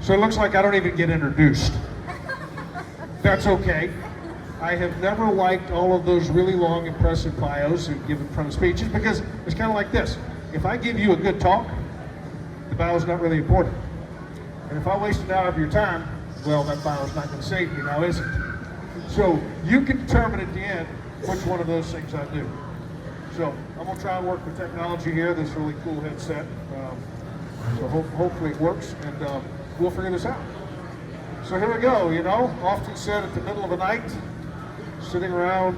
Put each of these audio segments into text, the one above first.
So it looks like I don't even get introduced. That's okay. I have never liked all of those really long, impressive bios and give in front of speeches because it's kind of like this. If I give you a good talk, the bio's not really important. And if I waste an hour of your time, well, that bio's not going to save me now, is it? So you can determine at the end which one of those things I do. So I'm going to try and work with technology here, this really cool headset. So hopefully it works, and we'll figure this out. So here we go, you know, often said at the middle of the night, sitting around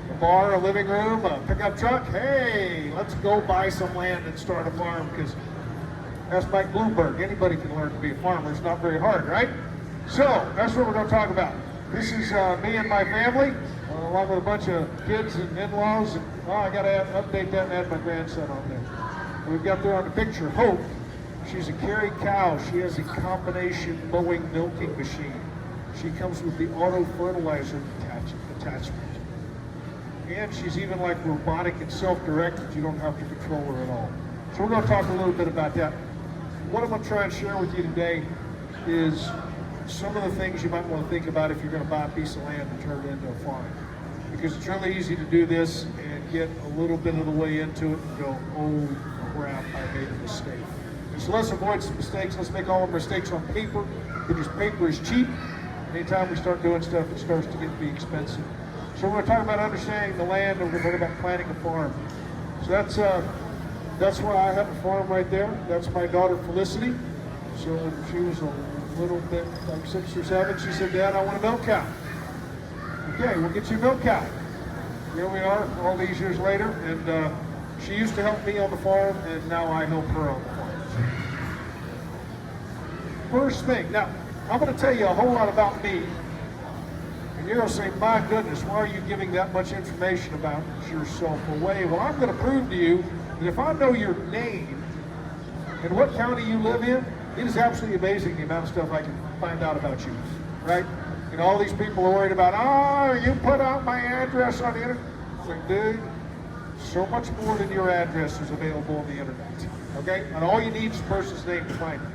a bar, a living room, a pickup truck, hey, let's go buy some land and start a farm, because that's Mike Bloomberg. Anybody can learn to be a farmer. It's not very hard, right? So that's what we're going to talk about. This is me and my family, along with a bunch of kids and in-laws. And, I got to update that and add my grandson on there. We've got there on the picture Hope. She's a carry cow. She has a combination mowing milking machine. She comes with the auto fertilizer attachment. And she's even like robotic and self-directed. You don't have to control her at all. So we're going to talk a little bit about that. What I'm going to try and share with you today is some of the things you might want to think about if you're going to buy a piece of land and turn it into a farm. Because it's really easy to do this and get a little bit of the way into it and go, oh crap, I made a mistake. And so let's avoid some mistakes. Let's make all our mistakes on paper, because paper is cheap. Anytime we start doing stuff, it starts to get to be expensive. So we're going to talk about understanding the land, and we're going to talk about planning a farm. So that's why I have a farm right there. That's my daughter Felicity. So when she was a little bit, like 6 or 7, she said, Dad, I want a milk cow. Okay, we'll get you a milk cow. Here we are all these years later, and she used to help me on the farm, and now I help her on the farm. First thing, now I'm going to tell you a whole lot about me, and you're going to say, my goodness, why are you giving that much information about yourself away? Well, I'm going to prove to you that if I know your name and what county you live in, it is absolutely amazing the amount of stuff I can find out about you, right? You know, all these people are worried about, oh, you put out my address on the internet. It's like, dude, so much more than your address is available on the internet, okay? And all you need is a person's name to find it.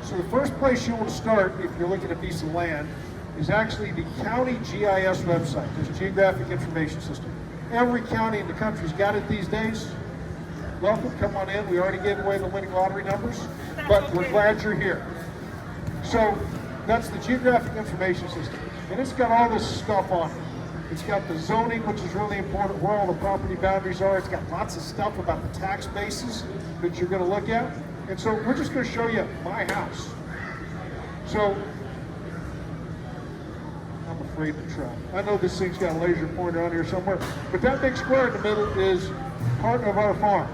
So the first place you want to start if you're looking at a piece of land is actually the county GIS website. There's Geographic Information System. Every county in the country's got it these days. Welcome, come on in. We already gave away the winning lottery numbers, but we're glad you're here. So that's the Geographic Information System, and it's got all this stuff on it. It's got the zoning, which is really important, where all the property boundaries are. It's got lots of stuff about the tax bases that you're going to look at. And so we're just going to show you my house. So I'm afraid to try. I know this thing's got a laser pointer on here somewhere, but that big square in the middle is part of our farm.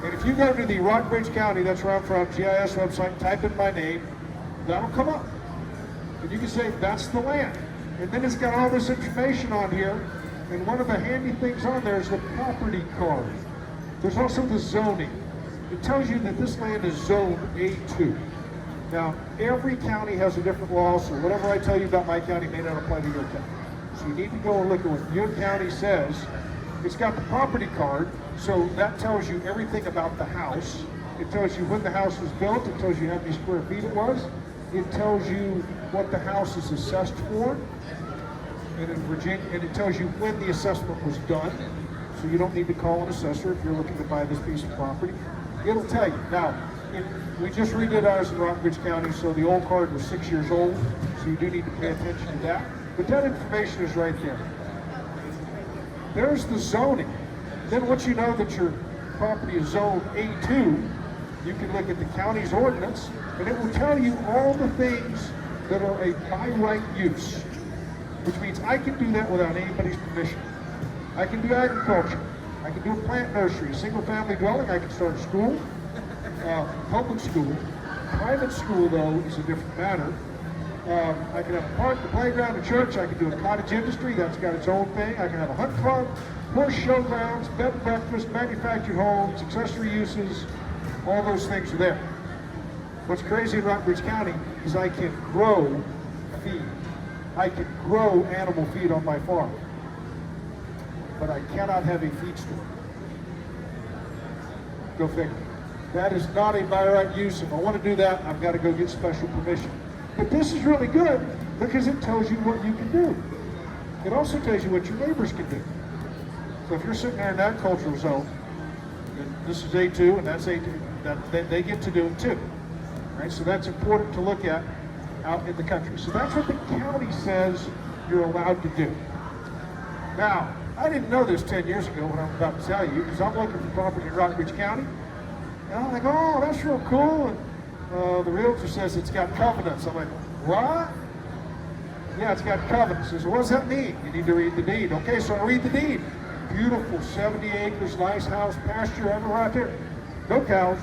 And if you go to the Rockbridge County, that's where I'm from, GIS website, type in my name, that'll come up. And you can say, that's the land. And then it's got all this information on here, and one of the handy things on there is the property card. There's also the zoning. It tells you that this land is zoned A2. Now, every county has a different law, so whatever I tell you about my county may not apply to your county. So you need to go and look at what your county says. It's got the property card, so that tells you everything about the house. It tells you when the house was built. It tells you how many square feet it was. It tells you what the house is assessed for. And in Virginia, and it tells you when the assessment was done. So you don't need to call an assessor if you're looking to buy this piece of property. It'll tell you. Now, we just redid ours in Rockbridge County, so the old card was 6 years old, so you do need to pay attention to that. But that information is right there. There's the zoning. Then once you know that your property is zoned A2, you can look at the county's ordinance, and it will tell you all the things that are a by right use, which means I can do that without anybody's permission. I can do agriculture. I can do a plant nursery, a single family dwelling. I can start a school, public school. Private school, though, is a different matter. I can have a park, a playground, a church. I can do a cottage industry. That's got its own thing. I can have a hunt club, horse showgrounds, bed and breakfast, manufactured homes, accessory uses. All those things are there. What's crazy in Rockbridge County is I can grow feed. I can grow animal feed on my farm, but I cannot have a feed store. Go figure. That is not a by right use. If I want to do that, I've got to go get special permission. But this is really good because it tells you what you can do. It also tells you what your neighbors can do. So if you're sitting there in that cultural zone, and this is A2 and that's A2, they get to do it too. Right? So that's important to look at out in the country. So that's what the county says you're allowed to do. Now, I didn't know this 10 years ago when I'm about to tell you, because I'm looking for property in Rockbridge County. And I'm like, oh, that's real cool. And the realtor says it's got covenants. I'm like, what? Yeah, it's got covenants. He says, what does that mean? You need to read the deed. Okay, so I read the deed. Beautiful, 70 acres, nice house, pasture, everywhere out there. No cows,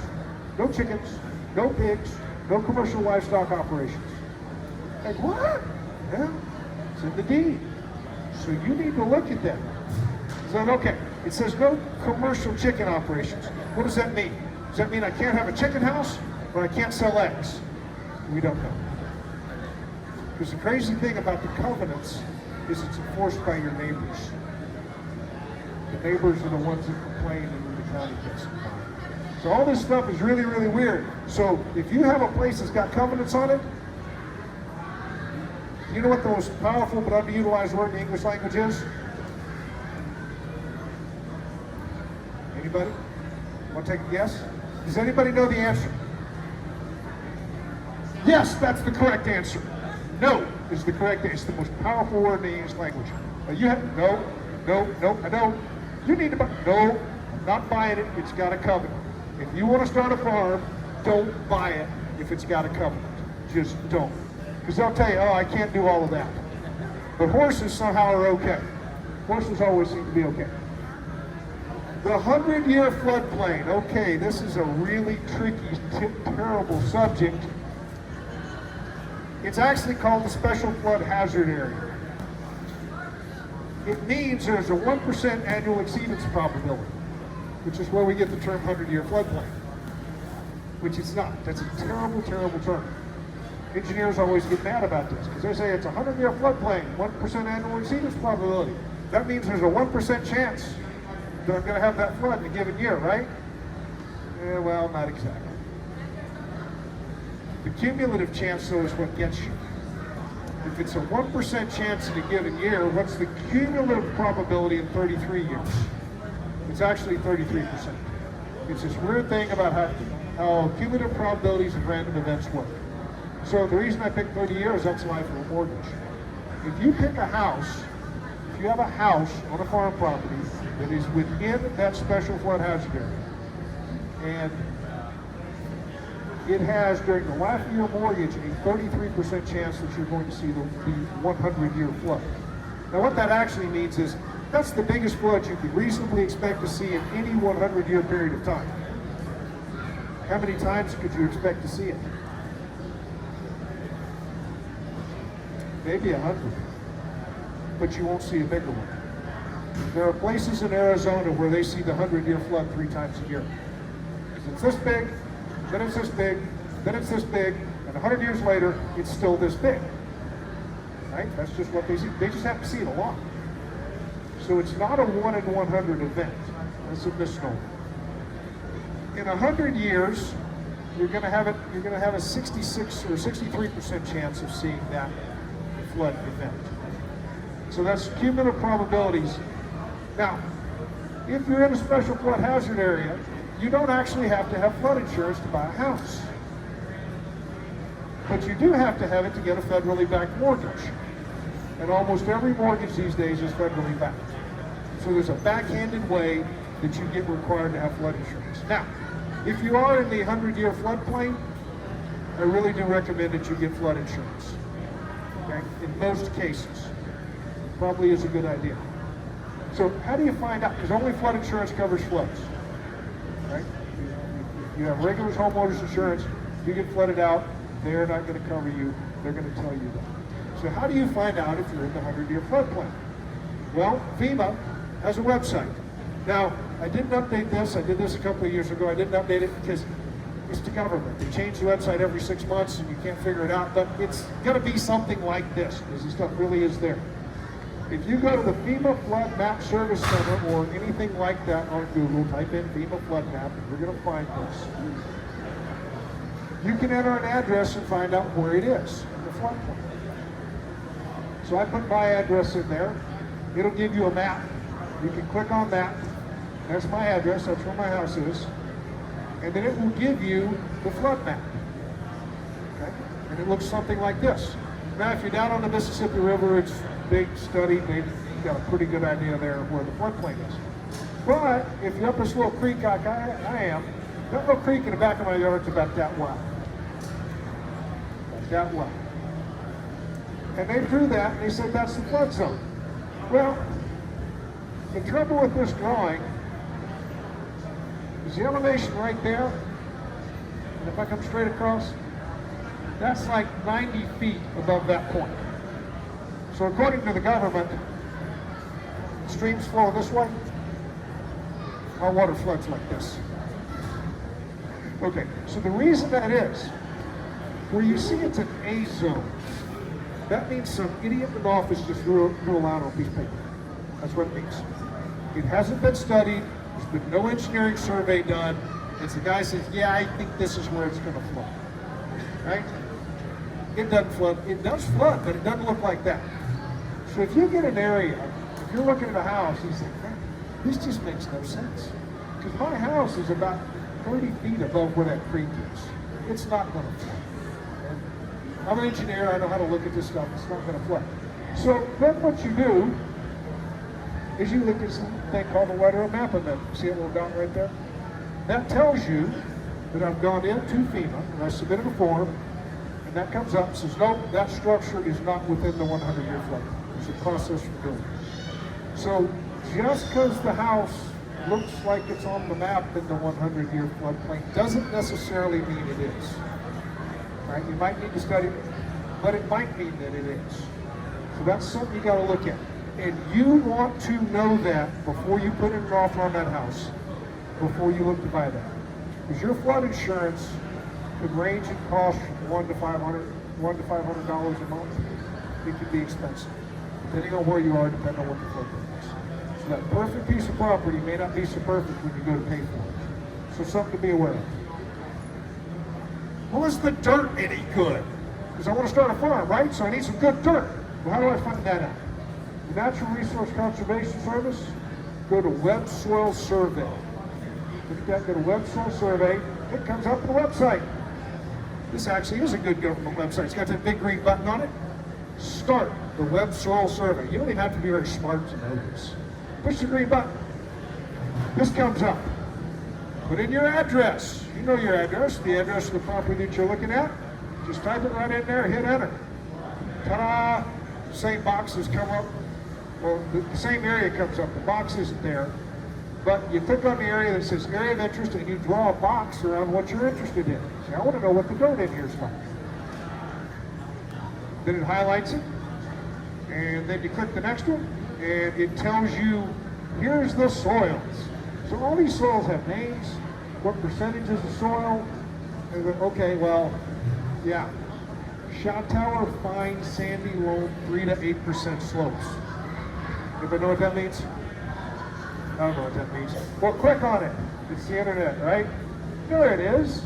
no chickens, no pigs, no commercial livestock operations. Like, what? Yeah, it's in the deed. So you need to look at that. So, okay, it says no commercial chicken operations. What does that mean? Does that mean I can't have a chicken house or I can't sell eggs? We don't know. Because the crazy thing about the covenants is it's enforced by your neighbors. The neighbors are the ones that complain and then the county gets them. So all this stuff is really, really weird. So if you have a place that's got covenants on it, you know what the most powerful but underutilized word in the English language is? Anybody? Want to take a guess? Does anybody know the answer? Yes, that's the correct answer. No is the correct answer. It's the most powerful word in the English language. You have no, I don't. You need to buy. No, I'm not buying it. It's got a covenant. If you want to start a farm, don't buy it if it's got a covenant. Just don't. Because they'll tell you, oh, I can't do all of that. But horses somehow are okay. Horses always seem to be okay. The 100-year floodplain. Okay, this is a really tricky, terrible subject. It's actually called the Special Flood Hazard Area. It means there's a 1% annual exceedance probability, which is where we get the term 100-year floodplain, which it's not. That's a terrible, terrible term. Engineers always get mad about this because they say it's a 100-year floodplain, 1% annual exceedance probability. That means there's a 1% chance that I'm going to have that flood in a given year, right? Yeah, well, not exactly. The cumulative chance, though, is what gets you. If it's a 1% chance in a given year, what's the cumulative probability in 33 years? It's actually 33%. It's this weird thing about how cumulative probabilities of random events work. So the reason I picked 30 years, that's life of a mortgage. If you pick a house, if you have a house on a farm property that is within that special flood hazard area, and it has, during the life of your mortgage, a 33% chance that you're going to see the 100-year flood. Now what that actually means is, that's the biggest flood you could reasonably expect to see in any 100-year period of time. How many times could you expect to see it? Maybe 100, but you won't see a bigger one. There are places in Arizona where they see the 100-year flood 3 times a year. It's this big, then it's this big, then it's this big, and 100 years later, it's still this big. Right? That's just what they see. They just have to see it a lot. So it's not a 1 in 100 event. That's a misnomer. In 100 years, you're going to have a 66 or 63% chance of seeing that flood event. So that's cumulative probabilities. Now, if you're in a special flood hazard area, you don't actually have to have flood insurance to buy a house. But you do have to have it to get a federally backed mortgage. And almost every mortgage these days is federally backed. So there's a backhanded way that you get required to have flood insurance. Now, if you are in the 100-year floodplain, I really do recommend that you get flood insurance. Okay? In most cases. Probably is a good idea. So how do you find out? Because only flood insurance covers floods. Right? You have regular homeowners insurance, you get flooded out, they're not going to cover you, they're going to tell you that. So how do you find out if you're in the 100-year floodplain? Well, FEMA has a website. Now, I didn't update this, I did this a couple of years ago, I didn't update it because it's the government. They change the website every 6 months and you can't figure it out, but it's going to be something like this, because this stuff really is there. If you go to the FEMA Flood Map Service Center or anything like that on Google, type in FEMA Flood Map, and you're going to find this. You can enter an address and find out where it is in the floodplain. So I put my address in there. It'll give you a map. You can click on that. That's my address. That's where my house is. And then it will give you the flood map. Okay? And it looks something like this. Now, if you're down on the Mississippi River, it's big study. They've got a pretty good idea there of where the floodplain is. But if you're up this little creek like I am, that little creek in the back of my yard is about that wide. About that wide. And they drew that and they said that's the flood zone. Well, the trouble with this drawing is the elevation right there, and if I come straight across, that's like 90 feet above that point. So according to the government, streams flow this way, our water floods like this. Okay, so the reason that is, where you see it's an A zone, that means some idiot in office just drew a line on a piece of paper. That's what it means. It hasn't been studied. There's been no engineering survey done. It's the guy says, yeah, I think this is where it's going to flood. Right? It doesn't flood. It does flood, but it doesn't look like that. So if you get an area, if you're looking at a house, you say, man, this just makes no sense. Because my house is about 30 feet above where that creek is. It's not going to flood. I'm an engineer, I know how to look at this stuff, it's not going to flood. So then what you do is you look at something called a letter of map amendment. See that little dot right there? That tells you that I've gone into FEMA and I submitted a form, and that comes up and says, nope, that structure is not within the 100-year flood. There's a process for doing it. So just because the house looks like it's on the map in the 100-year floodplain doesn't necessarily mean it is. Right? You might need to study it, but it might mean that it is. So that's something you got to look at. And you want to know that before you put an offer on that house, before you look to buy that. Because your flood insurance could range in cost from $1 to $500 a month. It could be expensive, depending on where you are, depending on what the floodplain is. So that perfect piece of property may not be so perfect when you go to pay for it. So something to be aware of. Well, is the dirt any good? Because I want to start a farm, right? So I need some good dirt. Well, how do I find that out? The Natural Resource Conservation Service, go to Web Soil Survey. Look at that, go to Web Soil Survey. It comes up on the website. This actually is a good government website. It's got that big green button on it. Start the Web Soil Survey. You don't even have to be very smart to know this. Push the green button. This comes up. Put in your address. You know your address, the address of the property that you're looking at. Just type it right in there, hit enter. Ta-da! Same boxes come up. Well, the same area comes up. The box isn't there. But you click on the area that says area of interest and you draw a box around what you're interested in. See, I want to know what the dirt in here is like. Then it highlights it. And then you click the next one. And it tells you, here's the soils. So all these soils have names, what percentages of soil. And then, okay, well, yeah. Shot tower, fine, sandy, loam, 3 to 8% slopes. Anybody know what that means? I don't know what that means. Well, click on it. It's the internet, right? There it is.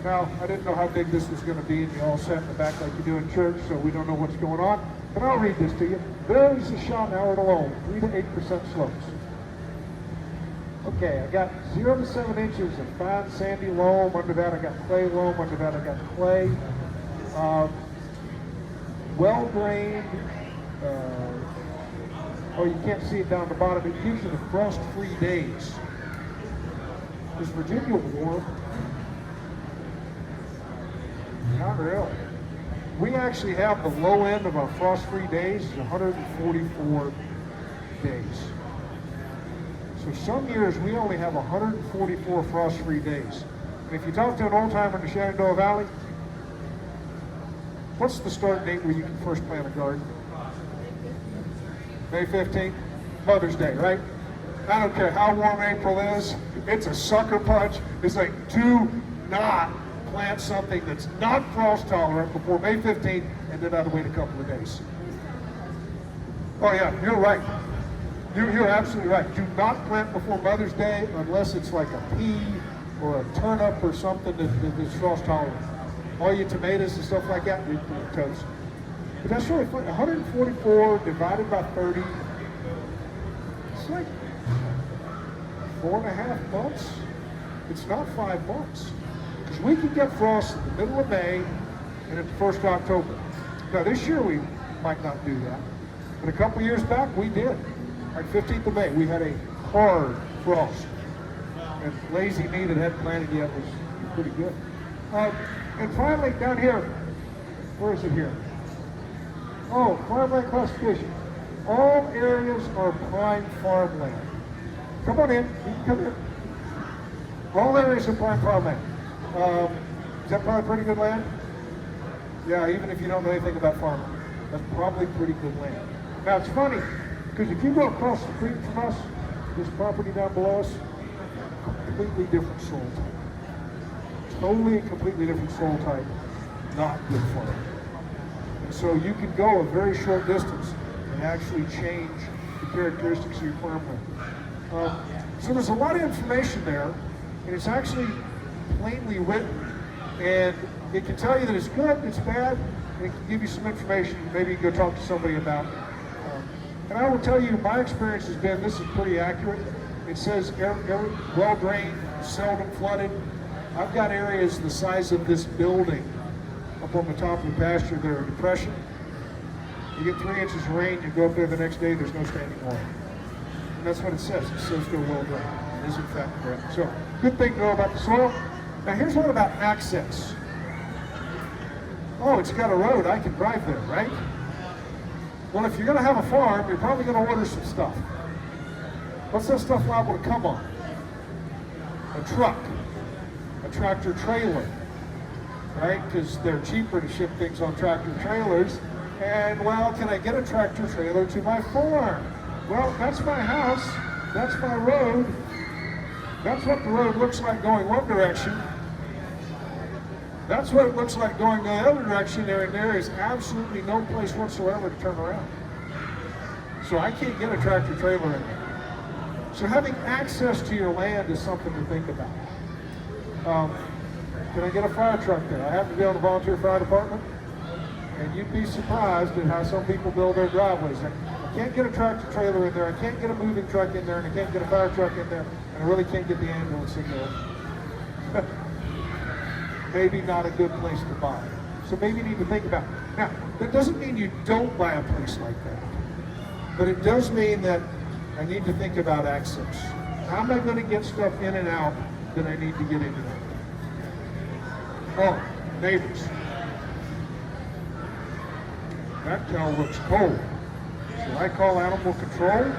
Now, I didn't know how big this was going to be, and you all sat in the back like you do in church, so we don't know what's going on. But I'll read this to you. There's the shot tower to loam, 3 to 8% slopes. Okay, I got 0 to 7 inches of fine sandy loam. Under that I got clay loam. Under that I got clay. Well-drained. Oh, you can't see it down the bottom. It gives you the frost-free days. Is Virginia warm? Not really. We actually have the low end of our frost-free days is 144 days. So some years we only have 144 frost-free days. And if you talk to an old-timer in the Shenandoah Valley, what's the start date where you can first plant a garden? May 15th? Mother's Day, right? I don't care how warm April is, it's a sucker punch. It's like, do not plant something that's not frost tolerant before May 15th, and then I'd wait a couple of days. Oh yeah, you're right. You're absolutely right. Do not plant before Mother's Day unless it's like a pea or a turnip or something that's frost tolerant. All your tomatoes and stuff like that, you're toast. But that's really funny. 144 divided by 30, it's like 4.5 months. It's not 5 months. Because we can get frost in the middle of May and at the 1st of October. Now this year we might not do that. But a couple years back we did. Like 15th of May, we had a hard frost. And lazy me that hadn't planted yet was pretty good. And finally, down here, where is it here? Oh, farmland classification. All areas are prime farmland. Come on in, you can come in. All areas are prime farmland. Is that probably pretty good land? Yeah, even if you don't know anything about farming, that's probably pretty good land. Now it's funny, because if you go across the creek from us, this property down below us, completely different soil type. Totally and completely different soil type, not good farming. And so you can go a very short distance and actually change the characteristics of your farmland. So there's a lot of information there, and it's actually plainly written, and it can tell you that it's good, it's bad, and it can give you some information maybe you can go talk to somebody about. And I will tell you, my experience has been, this is pretty accurate. It says well-drained, seldom flooded. I've got areas the size of this building up on the top of the pasture that are depression. You get 3 inches of rain, you go up there the next day, there's no standing water. And that's what it says. It says they're well-drained. It is in fact correct. So, good thing to know about the soil. Now here's one about access. Oh, it's got a road, I can drive there, right? Well, if you're going to have a farm, you're probably going to order some stuff. What's that stuff liable to come on? A truck, a tractor trailer, right? Because they're cheaper to ship things on tractor trailers. And, well, can I get a tractor trailer to my farm? Well, that's my house, that's my road. That's what the road looks like going one direction. That's what it looks like going the other direction, and there is absolutely no place whatsoever to turn around. So I can't get a tractor trailer in there. So having access to your land is something to think about. Can I get a fire truck there? I happen to be on the volunteer fire department, and you'd be surprised at how some people build their driveways. I can't get a tractor trailer in there, I can't get a moving truck in there, and I can't get a fire truck in there, and I really can't get the ambulance in there. Maybe not a good place to buy. So maybe you need to think about it. Now, that doesn't mean you don't buy a place like that. But it does mean that I need to think about access. How am I going to get stuff in and out that I need to get into? Oh, neighbors. That cow looks cold. Should I call animal control?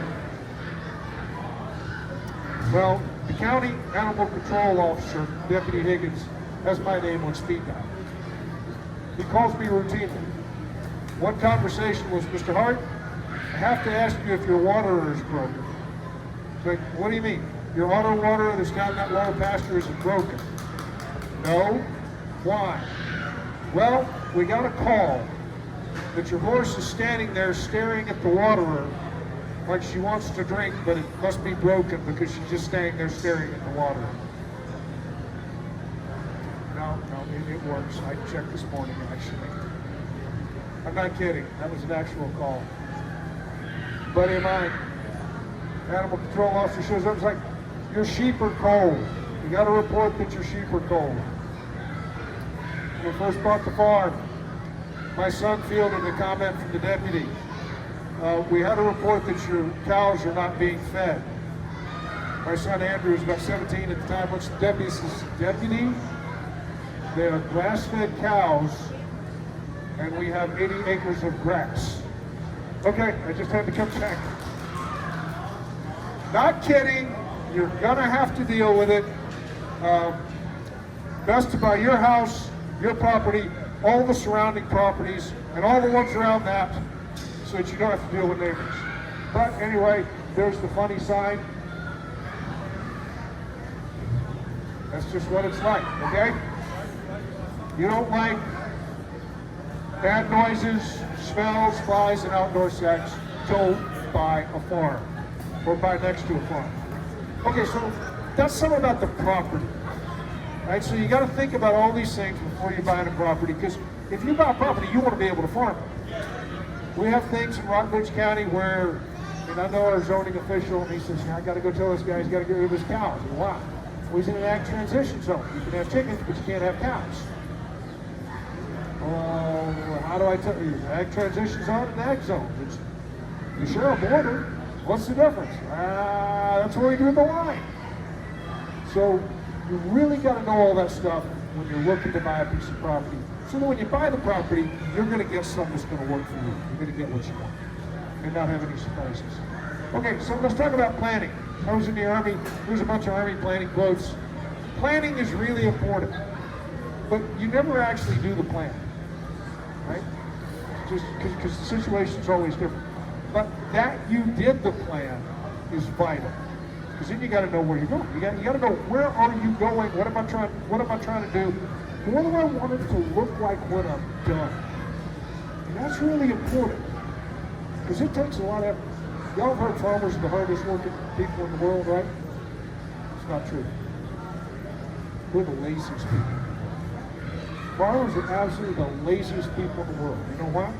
Well, the county animal control officer, Deputy Higgins, has my name on speed dial. He calls me routinely. One conversation was, Mr. Hart, I have to ask you if your waterer is broken. It's like, what do you mean? Your auto waterer that's down that lower pasture isn't broken. No. Why? Well, we got a call that your horse is standing there staring at the waterer like she wants to drink, but it must be broken because she's just standing there staring at the waterer. No, it works. I checked this morning, actually. I'm not kidding. That was an actual call. Buddy of mine, animal control officer, shows up. It's like, your sheep are cold. You got to report that your sheep are cold. When we first bought the farm, my son fielded a comment from the deputy. We had a report that your cows are not being fed. My son Andrew was about 17 at the time. What's the deputy? Says, Deputy, they are grass-fed cows, and we have 80 acres of grass. Okay, I just had to come back. Not kidding. You're gonna have to deal with it. Best to buy your house, your property, all the surrounding properties, and all the ones around that, so that you don't have to deal with neighbors. But anyway, there's the funny side. That's just what it's like, okay? You don't like bad noises, smells, flies, and outdoor sex. don't buy a farm or buy next to a farm. Okay, so that's something about the property, right? So you got to think about all these things before you buy a property, because if you buy a property, you want to be able to farm it. We have things in Rockbridge County where, and I know our zoning official, and he says, I got to go tell this guy he's got to get rid of his cows. And why? Well, he's in an ag transition zone. You can have chickens, but you can't have cows. How do I tell you? Ag transition zone and ag zone. You share a border. What's the difference? That's where you do the line. So you really got to know all that stuff when you're looking to buy a piece of property. So that when you buy the property, you're going to get something that's going to work for you. You're going to get what you want and not have any surprises. Okay, so let's talk about planning. I was in the Army. There's a bunch of Army planning quotes. Planning is really important, but you never actually do the plan, right? Just because the situation's always different. But that you did the plan is vital, because then you got to know where you're going. You got to know, where are you going? What am I trying to do? What do I want it to look like when I'm done? And that's really important, because it takes a lot of effort. Y'all have heard farmers are the hardest working people in the world, right? It's not true. We're the laziest people. Farmers are absolutely the laziest people in the world. You know why?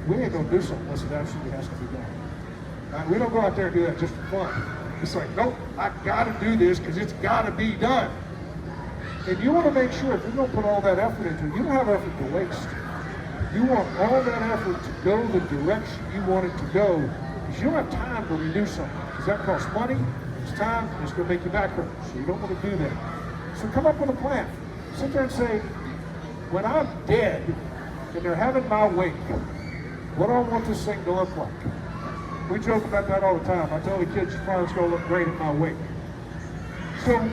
We ain't gonna do something unless it absolutely has to be done. We don't go out there and do that just for fun. It's like, nope, I gotta do this because it's gotta be done. And you want to make sure if you're gonna put all that effort into it, you don't have effort to waste. You want all that effort to go the direction you want it to go, because you don't have time to redo something. Because that costs money, it's time, and it's gonna make your back hurt. So you don't want to do that. So come up with a plan. Sit there and say, when I'm dead and they're having my wake, what do I want this thing to look like? We joke about that all the time. I tell the kids, your farm's gonna look great at my wake. So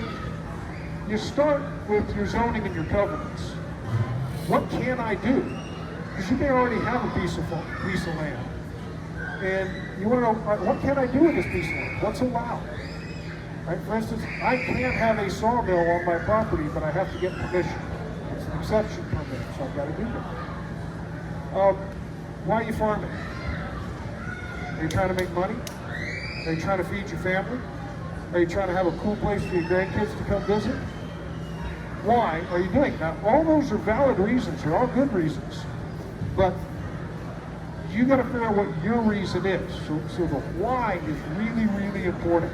you start with your zoning and your covenants. What can I do? Because you may already have a piece of land. And you want to know, what can I do with this piece of land? What's allowed? Right? For instance, I can't have a sawmill on my property, but I have to get permission. It's an exception permit, so I've got to do that. Why are you farming? Are you trying to make money? Are you trying to feed your family? Are you trying to have a cool place for your grandkids to come visit? Why are you doing it? Now, all those are valid reasons. They're all good reasons. But you got to figure out what your reason is. So the why is really, really important.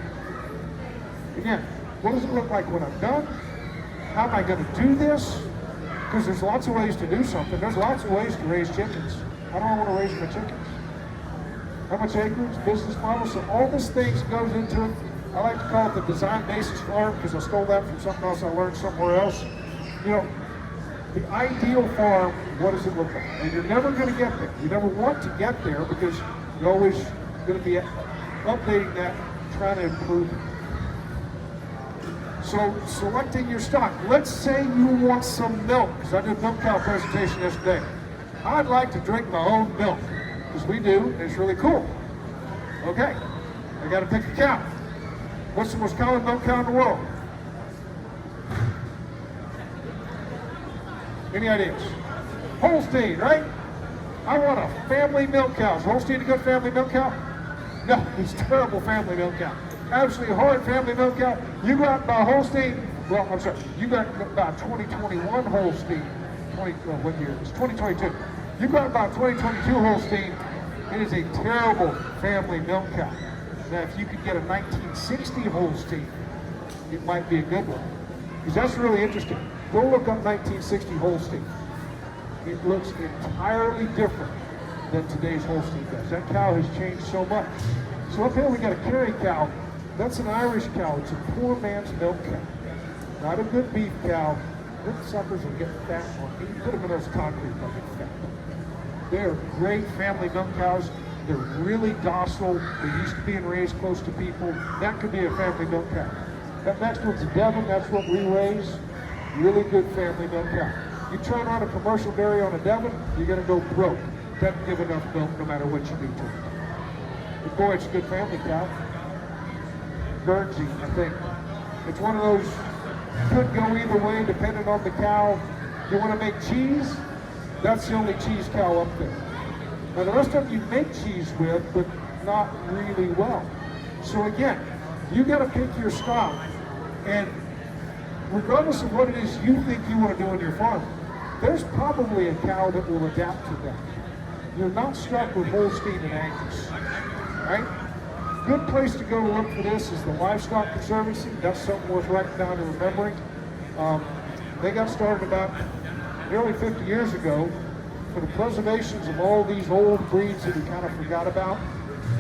Again, what does it look like when I'm done? How am I going to do this? Because there's lots of ways to do something. There's lots of ways to raise chickens. How do I want to raise my chickens? How much acreage, business model? So all this things goes into it. I like to call it the design basis farm, because I stole that from something else I learned somewhere else. You know, the ideal farm, what does it look like? And you're never going to get there. You never want to get there, because you're always going to be updating that, trying to improve it. So selecting your stock. Let's say you want some milk, because I did a milk cow presentation yesterday. I'd like to drink my own milk, because we do, and it's really cool. Okay, I got to pick a cow. What's the most common milk cow in the world? Any ideas? Holstein, right? I want a family milk cow. Is Holstein a good family milk cow? No, it's a terrible family milk cow. Absolutely horrid family milk cow. You go out and buy a Holstein, well, I'm sorry, you got about 2021 Holstein, what year? It's 2022. You go out and buy a 2022 Holstein, it is a terrible family milk cow. Now, if you could get a 1960 Holstein, it might be a good one. Because that's really interesting. Go look up 1960 Holstein. It looks entirely different than today's Holstein does. That cow has changed so much. So up here we got a Kerry cow. That's an Irish cow. It's a poor man's milk cow. Not a good beef cow. Good suckers will get fat on me. Put them in those concrete buckets. They're great family milk cows. They're really docile. They're used to being raised close to people. That could be a family milk cow. That next one's a Devon. That's what we raise. Really good family milk cow. You turn on a commercial dairy on a Devon, you're going to go broke. Doesn't give enough milk no matter what you do to it. But boy, it's a good family cow. Guernsey, I think. It's one of those, could go either way depending on the cow. You want to make cheese? That's the only cheese cow up there. Now the rest of them you make cheese with, but not really well. So again, you got to pick your stock, and regardless of what it is you think you want to do on your farm, there's probably a cow that will adapt to that. You're not stuck with Holstein and Angus, right? Good place to go to look for this is the Livestock Conservancy. That's something worth writing down and remembering. They got started about nearly 50 years ago for the preservations of all these old breeds that we kind of forgot about.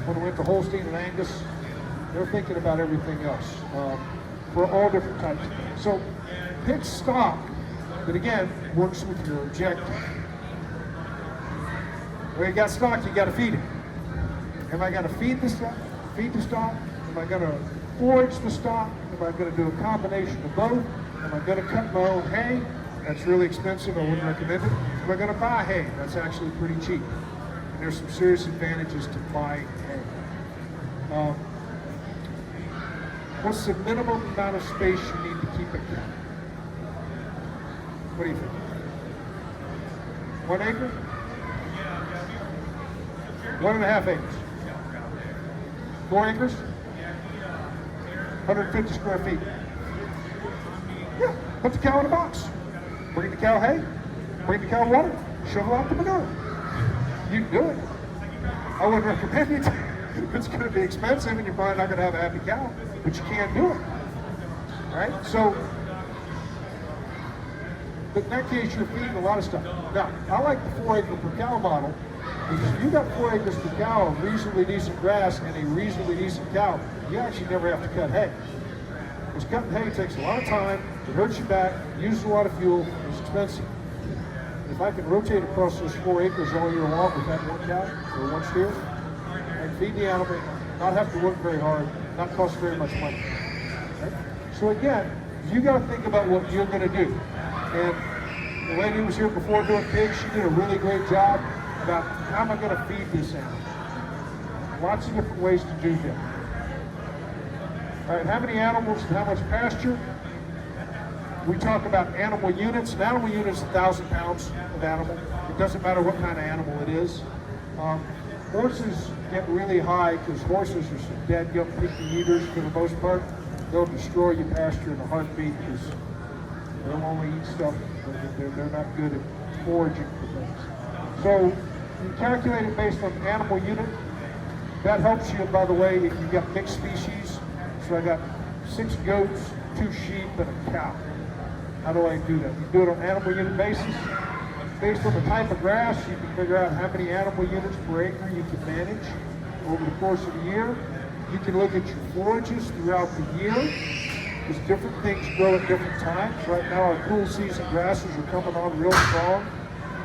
When we went to Holstein and Angus, they're thinking about everything else for all different types of things. So pick stock that, again, works with your objective. When you got stock, you got to feed it. Am I going to feed the stock? Am I going to forage the stock? Am I going to do a combination of both? Am I going to cut my own hay? That's really expensive. I wouldn't recommend it. Am I going to buy hay? That's actually pretty cheap. And there's some serious advantages to buying hay. What's the minimum amount of space you need to keep a cow? What do you think? 1 acre? 1.5 acres. 4 acres? 150 square feet. Yeah, put the cow in a box. Bring the cow hay, bring the cow water, shovel out the manure. You can do it. I wouldn't recommend it. It's going to be expensive and you're probably not going to have a happy cow, but you can do it. Right? So, but in that case, you're feeding a lot of stuff. Now, I like the 4 acre per cow model, because if you got 4 acres per cow of reasonably decent grass and a reasonably decent cow, you actually never have to cut hay. Because cutting hay takes a lot of time, it hurts your back, uses a lot of fuel, it's expensive. If I can rotate across those 4 acres all year long with that one cow or one steer, and feed the animal, not have to work very hard, not cost very much money. Right? So again, you got to think about what you're going to do. And the lady who was here before doing pigs, she did a really great job about how am I going to feed this animal. Lots of different ways to do that. All right, how many animals and how much pasture? We talk about animal units. An animal unit is 1,000 pounds of animal. It doesn't matter what kind of animal it is. Horses get really high because horses are some dead young picky eaters for the most part. They'll destroy your pasture in a heartbeat because they'll only eat stuff. They're not good at foraging for things. So you calculate it based on animal unit. That helps you, by the way, if you've got mixed species. So I got 6 goats, 2 sheep, and a cow. How do I do that? You do it on an animal unit basis. Based on the type of grass, you can figure out how many animal units per acre you can manage over the course of the year. You can look at your forages throughout the year, because different things grow at different times. Right now, our cool season grasses are coming on real strong,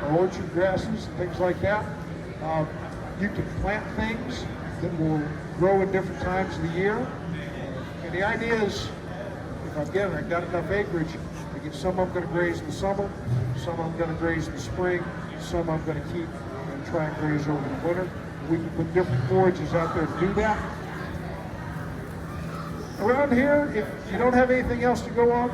our orchard grasses and things like that. You can plant things that will grow at different times of the year. And the idea is, if I've got enough acreage, I get some I'm going to graze in the summer, some I'm going to graze in the spring, some I'm going to keep and try and graze over the winter. We can put different forages out there to do that. Around here, if you don't have anything else to go on,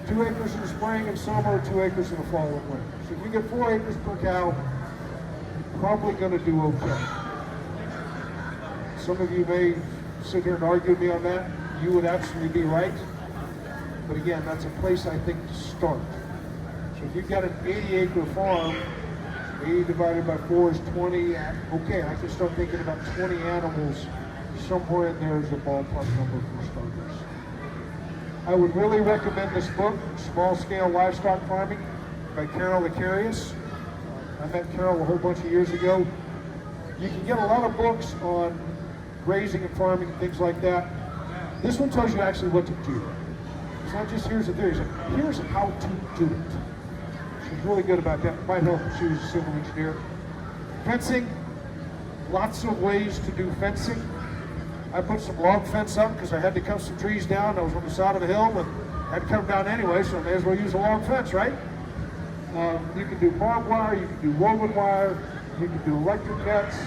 2 acres in the spring and summer, 2 acres in the fall and winter. So if you get 4 acres per cow, you're probably going to do okay. Some of you may sit here and argue with me on that. You would absolutely be right. But again, that's a place I think to start. So if you've got an 80-acre farm, 80 divided by 4 is 20. Okay, I can start thinking about 20 animals. Somewhere in there is a ballpark number for starters. I would really recommend this book, Small Scale Livestock Farming by Carol Licarius. I met Carol a whole bunch of years ago. You can get a lot of books on grazing and farming and things like that. This one tells you actually what to do. It's not just here's the theory, it's like, here's how to do it. She's really good about that. It might help if she was a civil engineer. Fencing, lots of ways to do fencing. I put some log fence up because I had to cut some trees down. I was on the side of the hill and I had to cut them down anyway, so I may as well use a log fence, right? You can do barbed wire, you can do woven wire, you can do electric nets,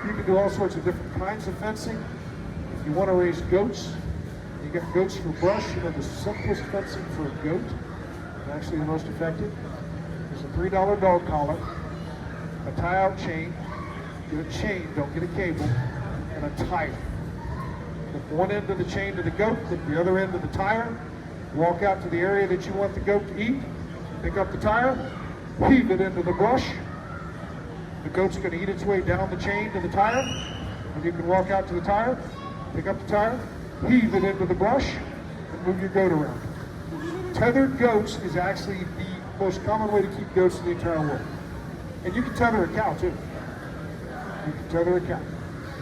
you can do all sorts of different kinds of fencing. If you want to raise goats, you get goats for brush. You know, the simplest fencing for a goat, and actually the most effective, is a $3 dog collar, a tie-out chain, get a chain, don't get a cable, and a tire. Hook one end of the chain to the goat, hook the other end to the tire, walk out to the area that you want the goat to eat, pick up the tire, heave it into the brush. The goat's going to eat its way down the chain to the tire, and you can walk out to the tire, pick up the tire, heave it into the brush, and move your goat around. Tethered goats is actually the most common way to keep goats in the entire world. And you can tether a cow too. You can tether a cow.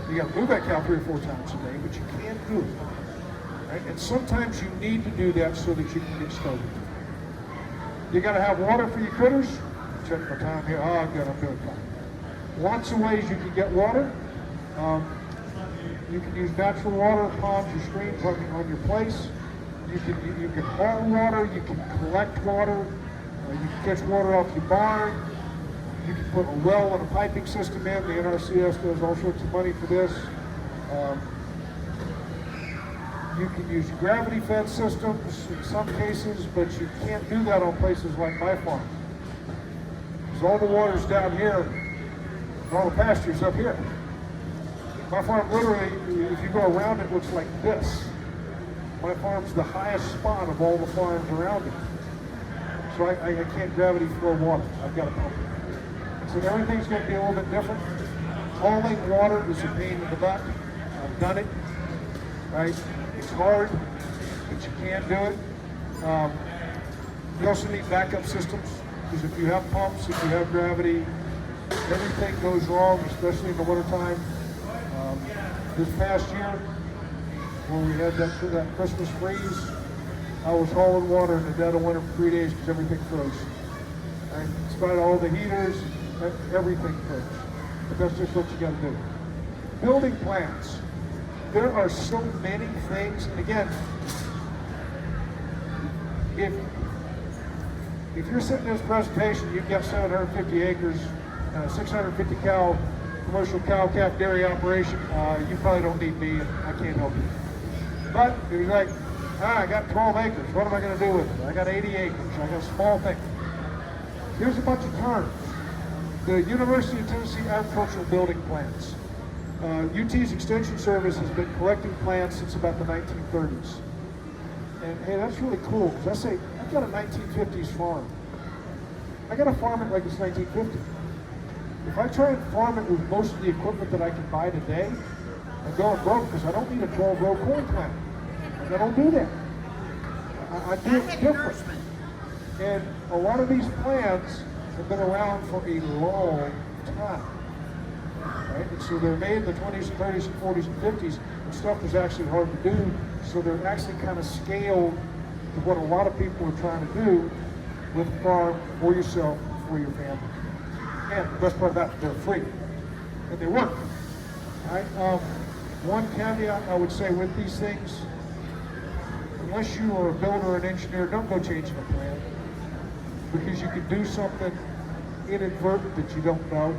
You got to move that cow 3 or 4 times a day, but you can't do it. Right? And sometimes you need to do that so that you can get started. You got to have water for your critters. Check my time here. Oh, good, I'm doing fine. Lots of ways you can get water. You can use natural water, ponds or streams on your place. You can haul water. You can collect water. You can catch water off your barn. You can put a well and a piping system in. The NRCS does all sorts of money for this. You can use gravity-fed systems in some cases, but you can't do that on places like my farm. Because all the water's down here, and all the pasture's up here. My farm literally, if you go around it, looks like this. My farm's the highest spot of all the farms around it. So I can't gravity flow water. I've got to pump it. So everything's going to be a little bit different. Hauling water is a pain in the butt. I've done it, right? It's hard, but you can do it. You also need backup systems, because if you have pumps, if you have gravity, everything goes wrong, especially in the wintertime. This past year, when we had that Christmas freeze, I was hauling water in the dead of winter for 3 days because everything froze. And despite all the heaters, everything froze. But that's just what you got to do. Building plans. There are so many things. And again, if you're sitting in this presentation, you've got 750 acres, 650 cow, commercial cow-calf dairy operation, you probably don't need me, and I can't help you. But if you're like, I got 12 acres, what am I going to do with it? I got 80 acres, I got a small thing. Here's a bunch of terms. The University of Tennessee Agricultural Building Plans. UT's Extension Service has been collecting plans since about the 1930s. And hey, that's really cool, because I say, I've got a 1950s farm. I got to farm it like it's 1950. If I try and farm it with most of the equipment that I can buy today, I'm going broke, because I don't need a 12-row corn plant. And I don't do that. I do it different. And a lot of these plants have been around for a long time. Right? And so they're made in the 20s and 30s and 40s and 50s, and stuff was actually hard to do, so they're actually kind of scaled to what a lot of people are trying to do with a farm for yourself, for your family. And the best part of that, they're free, and they work. Right? One caveat I would say with these things, unless you are a builder or an engineer, don't go changing a plan, because you can do something inadvertent that you don't know.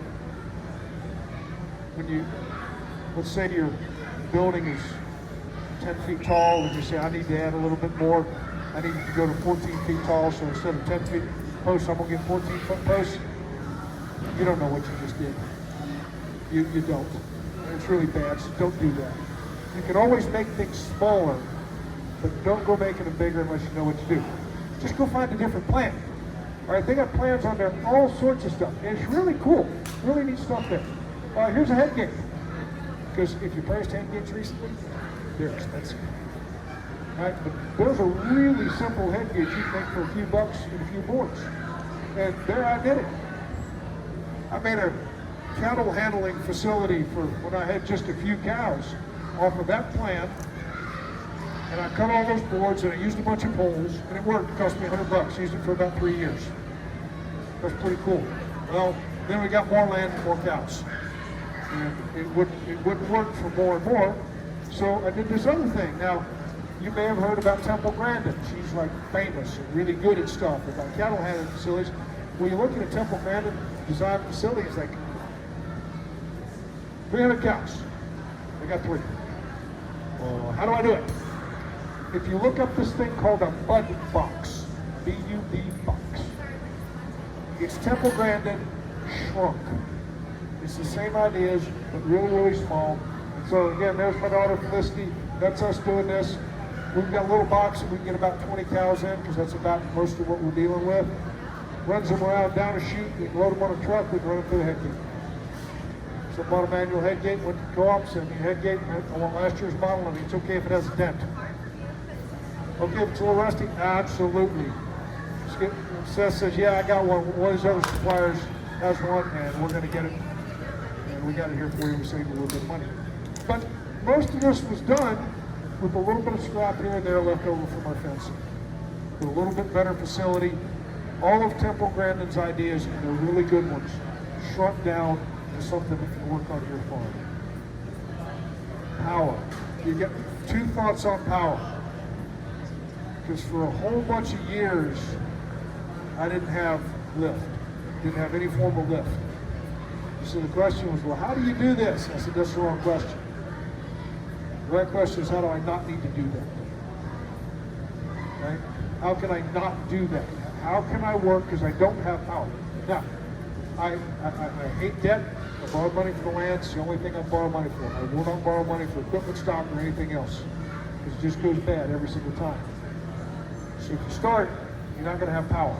When you, let's say your building is 10 feet tall, and you say, I need to add a little bit more. I need to go to 14 feet tall, so instead of 10 feet posts, I'm gonna get 14-foot posts. You don't know what you just did. You don't. And it's really bad, so don't do that. You can always make things smaller, but don't go making them bigger unless you know what to do. Just go find a different plan. All right, they got plans on there, all sorts of stuff. And it's really cool, really neat stuff there. Here's a head gate, because if you priced head gates recently, they're expensive. Right? But there's a really simple head gate you can make for a few bucks and a few boards. And there I did it. I made a cattle handling facility for when I had just a few cows off of that plan. And I cut all those boards, and I used a bunch of poles, and it worked. It cost me $100. Used it for about 3 years. That's pretty cool. Well, then we got more land and more cows. And it wouldn't work for more and more, so I did this other thing. Now, you may have heard about Temple Grandin. She's like famous and really good at stuff about cattle handling facilities. When you look at a Temple Grandin design facility, it's like 300 cows. I got 3. Well, how do I do it? If you look up this thing called a bud box, B-U-D box, it's Temple Grandin shrunk. It's the same ideas, but really, really small. And so again, there's my daughter Felicity. That's us doing this. We've got a little box that we can get about 20 cows in, because that's about most of what we're dealing with. Runs them around down a chute, we can load them on a truck, we can run them through the head gate. So I bought a manual head gate, went to co-op, sent me a head gate. I want last year's model, and it's okay if it has a dent. Okay, if it's a little rusty, absolutely. Seth says, yeah, I got one. One of these other suppliers has one, and we're gonna get it. And we got it here for you, we saved a little bit of money. But most of this was done with a little bit of scrap here and there left over from our fencing. With a little bit better facility. All of Temple Grandin's ideas, and they're really good ones, shrunk down to something that can work on your farm. Power. You get 2 thoughts on power. Because for a whole bunch of years, I didn't have lift. Didn't have any form of lift. So the question was, well, how do you do this? I said, that's the wrong question. The right question is, how do I not need to do that? Right? How can I not do that? How can I work because I don't have power? Now, I hate debt. I borrowed money for the land. It's the only thing I borrow money for. I will not borrow money for equipment stock or anything else, because it just goes bad every single time. So if you start, you're not going to have power.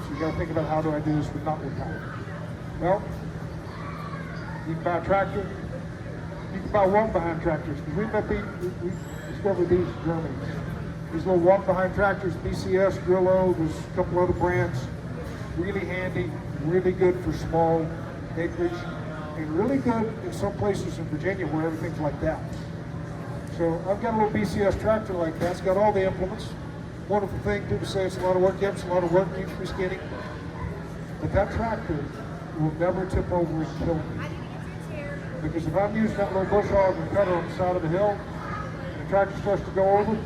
So you got to think about, how do I do this with not with power? Well, you can buy a tractor. You can buy walk-behind tractors, because we discovered these in Germany. These little walk-behind tractors, BCS, Grillo, there's a couple other brands. Really handy, really good for small acreage, and really good in some places in Virginia where everything's like that. So I've got a little BCS tractor like that. It's got all the implements. Wonderful thing. People say it's a lot of work. Yep, it's a lot of work. Keeps me skinny. But that tractor will never tip over and kill me. Because if I'm using that little bush hog and cutter on the side of the hill, and the tractor starts to go over,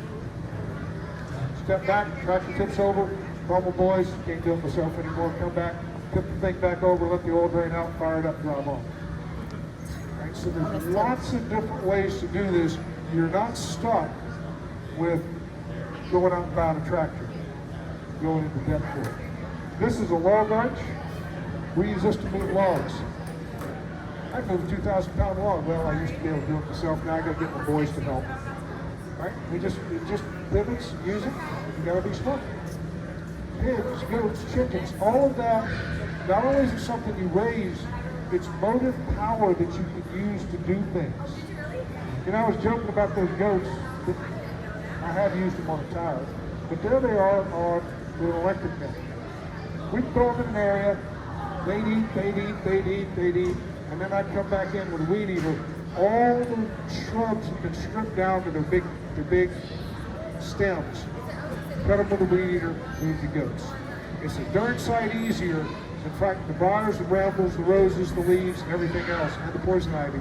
step back, tractor tips over, call my boys, can't do it myself anymore, come back, tip the thing back over, let the oil drain out, fire it up, drive on. Right, so there's lots of different ways to do this. You're not stuck with going out and buying a tractor, going into debt for it. This is a log arch. We use this to move logs. I can move a 2,000-pound log. Well, I used to be able to do it myself. Now I got to get my boys to help. Right? It just pivots, use it. You got to be smart. Pigs, goats, chickens, all of that. Not only is it something you raise, it's motive power that you can use to do things. You know, I was joking about those goats. I have used them on a tire, but there they are on the electric net. We throw them in an area. They'd eat, and then I'd come back in with a weed eater. All the shrubs have been stripped down to their big stems. Cut them with a weed eater, move the goats. It's a darn sight easier. In fact, the briars, the brambles, the roses, the leaves, and everything else, and the poison ivy,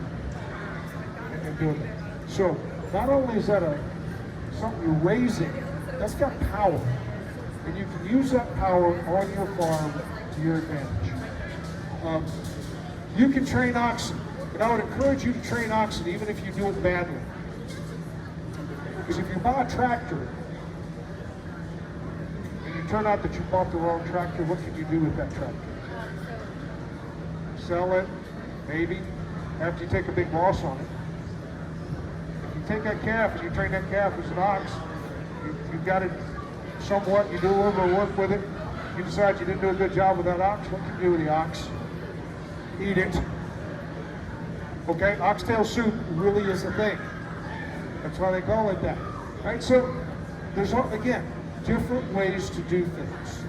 and doing it. So not only is that something you're raising, that's got power, and you can use that power on your farm to your advantage. You can train oxen, but I would encourage you to train oxen even if you do it badly. Because if you buy a tractor and you turn out that you bought the wrong tractor, what can you do with that tractor? Sell it, maybe, after you take a big loss on it. If you take that calf and you train that calf as an ox, you've got it somewhat, you do a little bit of work with it, you decide you didn't do a good job with that ox, what can you do with the ox? Eat it. Okay, oxtail soup really is a thing. That's why they call it that. Right? So there's, again, different ways to do things.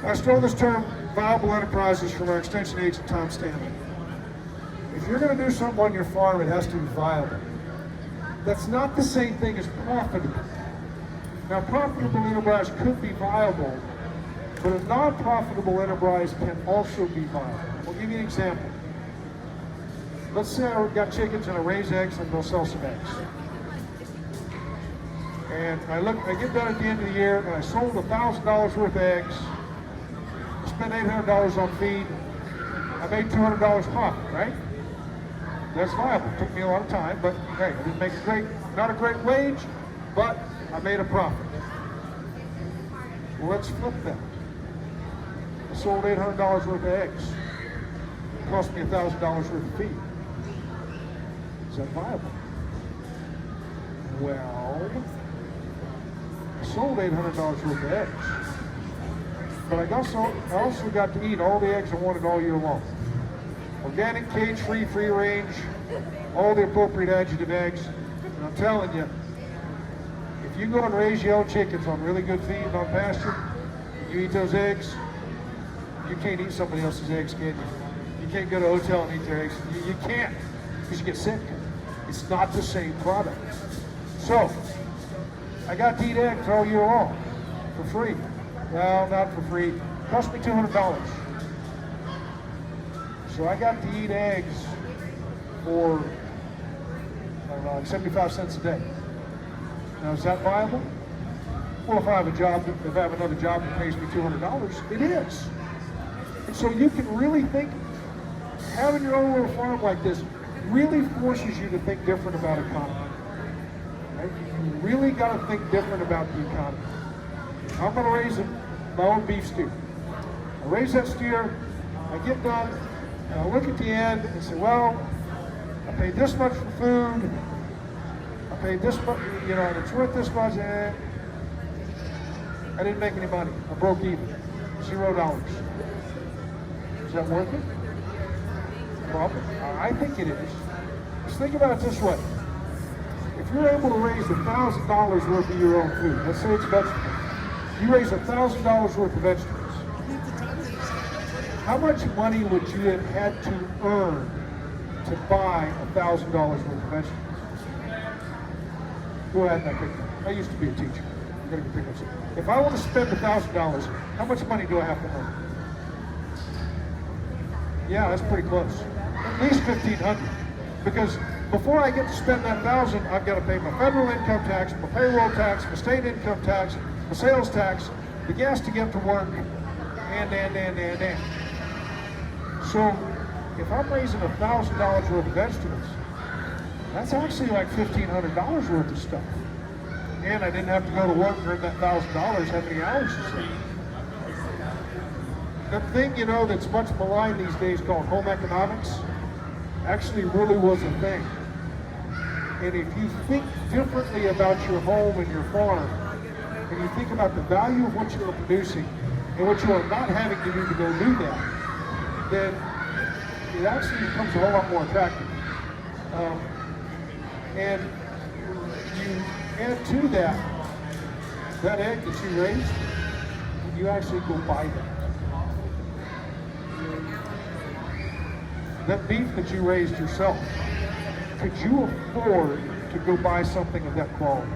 I stole this term, viable enterprises, from our extension agent, Tom Stanley. If you're going to do something on your farm, it has to be viable. That's not the same thing as profitable. Now, profitable enterprise could be viable, but a non-profitable enterprise can also be viable. I'll give you an example. Let's say I've got chickens and I raise eggs and they'll sell some eggs. And I get done at the end of the year and I sold $1,000 worth of eggs, spent $800 on feed, I made $200 profit, right? That's viable. It took me a lot of time, but hey, I didn't make not a great wage, but I made a profit. Well, let's flip that. I sold $800 worth of eggs. It cost me $1,000 worth of feed. Is that viable? Well, I sold $800 worth of eggs. But I also got to eat all the eggs I wanted all year long. Organic, cage-free, free-range, all the appropriate adjective eggs. And I'm telling you, if you go and raise your own chickens on really good feed and on pasture, you eat those eggs, you can't eat somebody else's eggs, can you? You can't go to a hotel and eat their eggs. You can't, because you get sick. It's not the same product. So, I got to eat eggs all year long for free. Well, not for free. It cost me $200. So I got to eat eggs for, I don't know, like 75 cents a day. Now, is that viable? Well, if I have another job that pays me $200, it is. And so you can really think, having your own little farm like this really forces you to think different about economy. Right? You really got to think different about the economy. I'm going to raise my own beef steer. I raise that steer, I get done, and I look at the end and say, well, I paid this much for food, I paid this much, and it's worth this much, and I didn't make any money. I broke even. $0. Is that worth it? Problem? I think it is. Just think about it this way. If you're able to raise $1,000 worth of your own food, let's say it's vegetables, you raise $1,000 worth of vegetables, how much money would you have had to earn to buy $1,000 worth of vegetables? Go ahead and pick them. I used to be a teacher. I'm going to pick up some. If I want to spend $1,000, how much money do I have to earn? Yeah, that's pretty close. At least $1,500. Because before I get to spend that $1,000, I've got to pay my federal income tax, my payroll tax, my state income tax, my sales tax, the gas to get to work, and. So, if I'm raising $1,000 worth of vegetables, that's actually like $1,500 worth of stuff. And I didn't have to go to work and earn that $1,000, how many hours is that? The thing, that's much maligned these days called home economics actually really was a thing. And if you think differently about your home and your farm, and you think about the value of what you are producing and what you are not having to do to go do that, then it actually becomes a whole lot more attractive. And you add to that egg that you raised, you actually go buy that. That beef that you raised yourself, could you afford to go buy something of that quality?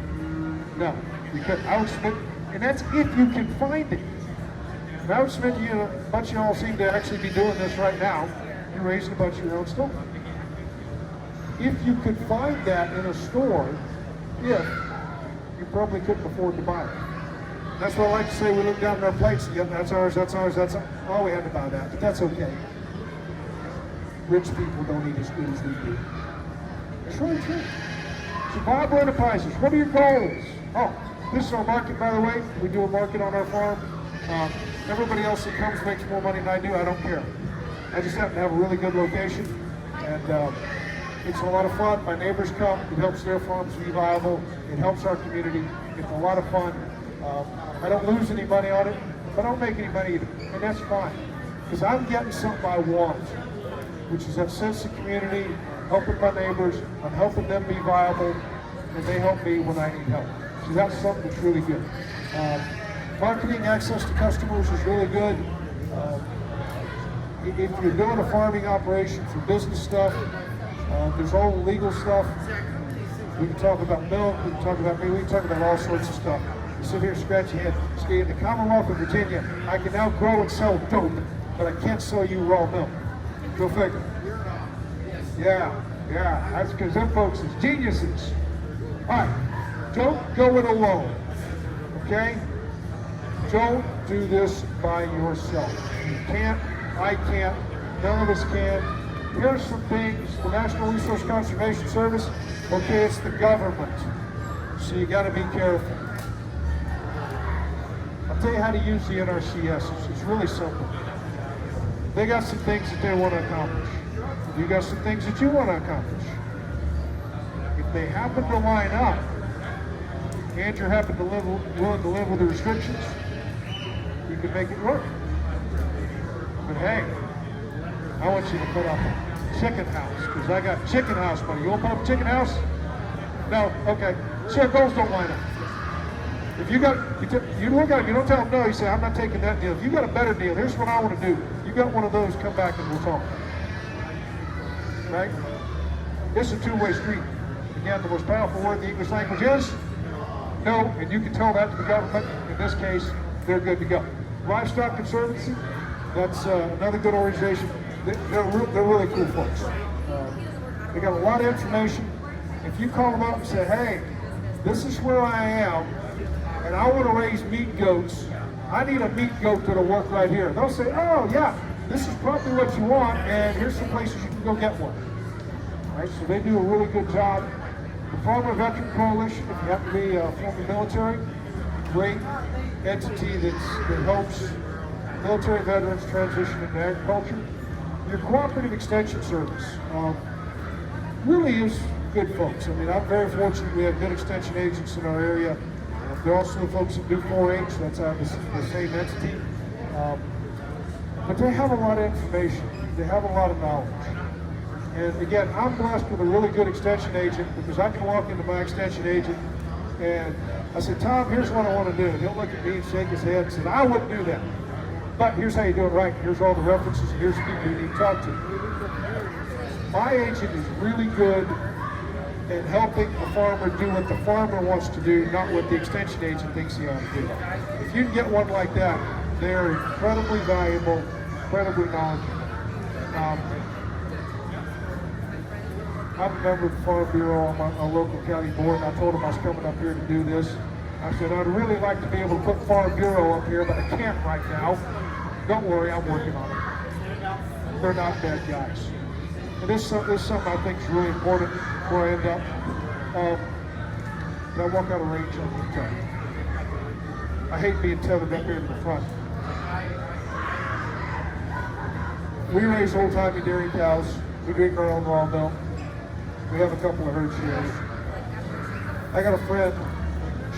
No, because I would submit, and that's if you can find it. And I would submit to you, a bunch of y'all seem to actually be doing this right now. You're raising a bunch of your own stuff. If you could find that in a store, you probably couldn't afford to buy it. That's what I like to say. We look down at our plates and that's ours, that's ours, that's ours. Oh, we had to buy that, but that's okay. Rich people don't eat as good as we do. It's really true. Survival enterprises, what are your goals? Oh, this is our market, by the way. We do a market on our farm. Everybody else that comes makes more money than I do. I don't care. I just happen to have a really good location, and it's a lot of fun. My neighbors come. It helps their farms be viable. It helps our community. It's a lot of fun. I don't lose any money on it, but I don't make any money either, and that's fine. Because I'm getting something I want, which is that sense of community, helping my neighbors, I'm helping them be viable, and they help me when I need help. So that's something that's really good. Marketing access to customers is really good. If you're doing a farming operation for business stuff, there's all the legal stuff. We can talk about milk, we can talk about meat, we can talk about all sorts of stuff. You sit here, scratch your head. See, in the Commonwealth of Virginia, I can now grow and sell dope, but I can't sell you raw milk. Go figure. Yeah, that's because them folks is geniuses. All right, don't go it alone, okay? Don't do this by yourself. You can't, I can't, none of us can. Here's some things, the National Resource Conservation Service, okay, it's the government. So you gotta be careful. I'll tell you how to use the NRCS. It's really simple. They got some things that they want to accomplish. You got some things that you want to accomplish. If they happen to line up, and you happen to willing to live with the restrictions, you can make it work. But hey, I want you to put up a chicken house, because I got chicken house money. You want to put up a chicken house? No? Okay. So your goals don't line up. If you got, you look at it, you don't tell them no, you say, I'm not taking that deal. If you got a better deal, here's what I want to do. You got one of those, come back and we'll talk. Right? It's a two-way street. Again, the most powerful word in the English language is no, and you can tell that to the government. In this case, they're good to go. Livestock Conservancy, that's another good organization. They're really cool folks. They got a lot of information. If you call them up and say, hey, this is where I am, and I want to raise meat goats, I need a meat goat that'll work right here. They'll say, oh yeah, this is probably what you want, and here's some places you can go get one. Right, so they do a really good job. The Farmer Veteran Coalition, if you happen to be former military, great entity that helps military veterans transition into agriculture. Your Cooperative Extension Service really is good folks. I mean, I'm very fortunate we have good extension agents in our area. They're also the folks that do 4-H, that's the same entity. But they have a lot of information. They have a lot of knowledge. And again, I'm blessed with a really good extension agent because I can walk into my extension agent and I said, Tom, here's what I want to do. And he'll look at me and shake his head and say, I wouldn't do that. But here's how you do it right. Here's all the references and here's the people you need to talk to. My agent is really good at helping the farmer do what the farmer wants to do, not what the extension agent thinks he ought to do. If you can get one like that, they're incredibly valuable, incredibly knowledgeable. I'm a member of the Farm Bureau on my local county board, and I told them I was coming up here to do this. I said, I'd really like to be able to put Farm Bureau up here, but I can't right now. Don't worry, I'm working on it. They're not bad guys. And this is something I think is really important before I end up. I walk out of range on the time. I hate being tethered up here in the front. We raise old-timey dairy cows. We drink our own raw milk. We have a couple of herd shares. I got a friend,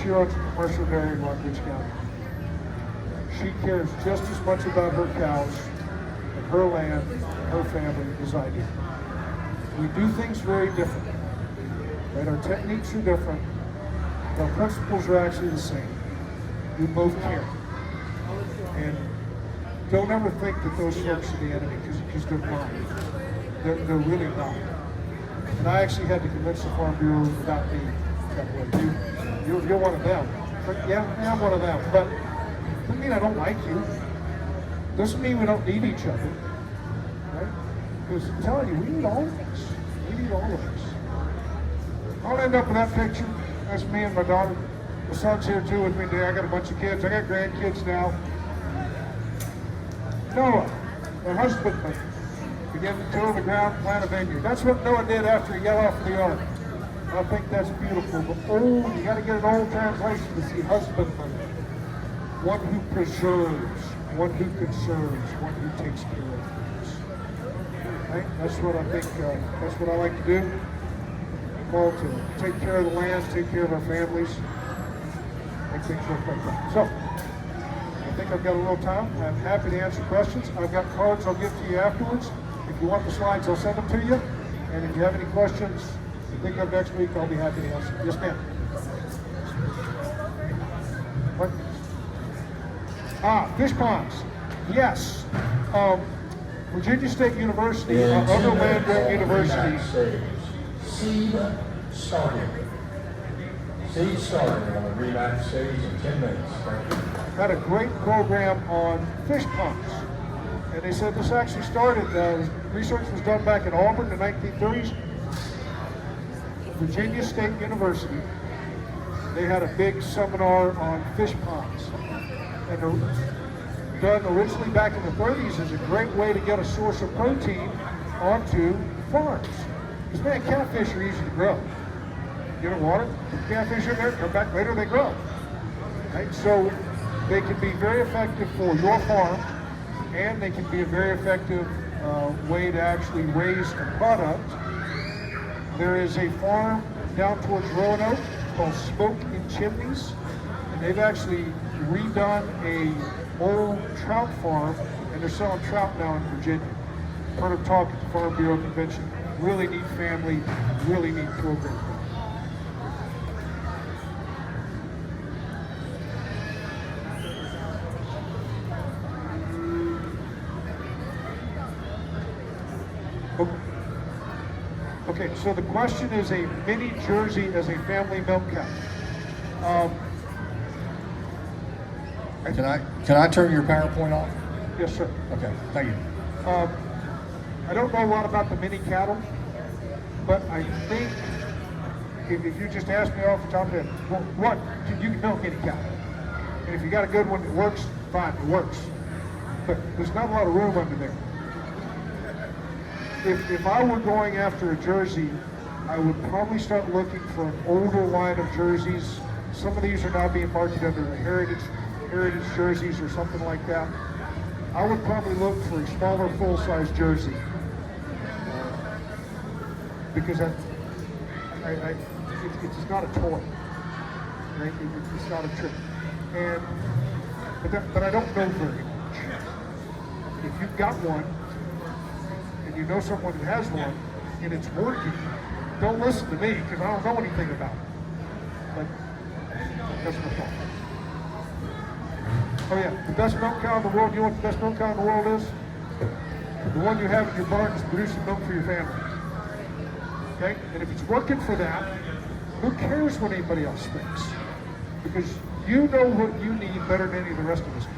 she owns a commercial dairy in Long Beach County. She cares just as much about her cows and her land and her family as I do. We do things very differently. Right? Our techniques are different. Our principles are actually the same. We both care. And don't ever think that those folks are the enemy because they're not. They're really not. And I actually had to convince the Farm Bureau without being that way. You're one of them. But yeah, I'm one of them. But doesn't mean I don't like you. Doesn't mean we don't need each other. Right? Because I'm telling you, we need all of us. We need all of us. I'll end up with that picture. That's me and my daughter. My son's here too with me today. I got a bunch of kids. I got grandkids now. Noah, my husbandman, began to till the ground, plant a vineyard. That's what Noah did after he got off the ark. I think that's beautiful. But you got to get an old translation to see husbandman. One who preserves, one who conserves, one who takes care of things. Right? That's what I think, that's what I like to do. Called to take care of the land, take care of our families, make things work like that. So, I think I've got a little time. I'm happy to answer questions. I've got cards I'll give to you afterwards. If you want the slides, I'll send them to you. And if you have any questions you think of next week, I'll be happy to answer. Yes, ma'am. What? Fish ponds. Yes. Virginia State University, other land-grant universities. Seed started. Seed started. I'm going to read that series in 10 minutes. Thank you. Had a great program on fish ponds. And they said this actually started, research was done back in Auburn in the 1930s. Virginia State University, they had a big seminar on fish ponds. And done originally back in the 30s is a great way to get a source of protein onto farms. Because man, catfish are easy to grow. Get in water, put catfish in there, come back later, they grow. Right? So they can be very effective for your farm, and they can be a very effective way to actually raise a product. There is a farm down towards Roanoke called Smoke and Chimneys, and they've actually redone a old trout farm, and they're selling trout now in Virginia. Heard them talk at the Farm Bureau Convention. Really neat family, really neat program. Okay, so the question is a mini Jersey as a family milk cow. Can I turn your PowerPoint off? Yes, sir. Okay, thank you. I don't know a lot about the mini cattle, but I think if you just ask me off the top of it, what you can milk any cow, and if you got a good one that works, fine, it works. But there's not a lot of room under there. If I were going after a Jersey, I would probably start looking for an older line of jerseys. Some of these are now being marketed under the heritage jerseys or something like that. I would probably look for a smaller full-size jersey because it's not a toy. Right? It's not a trick. But I don't know very much. If you've got one, you know someone who has one, and it's working, don't listen to me, because I don't know anything about it. But that's my fault. Oh yeah, the best milk cow in the world, you know what the best milk cow in the world is? The one you have in your barn is producing milk for your family. Okay? And if it's working for that, who cares what anybody else thinks? Because you know what you need better than any of the rest of us do.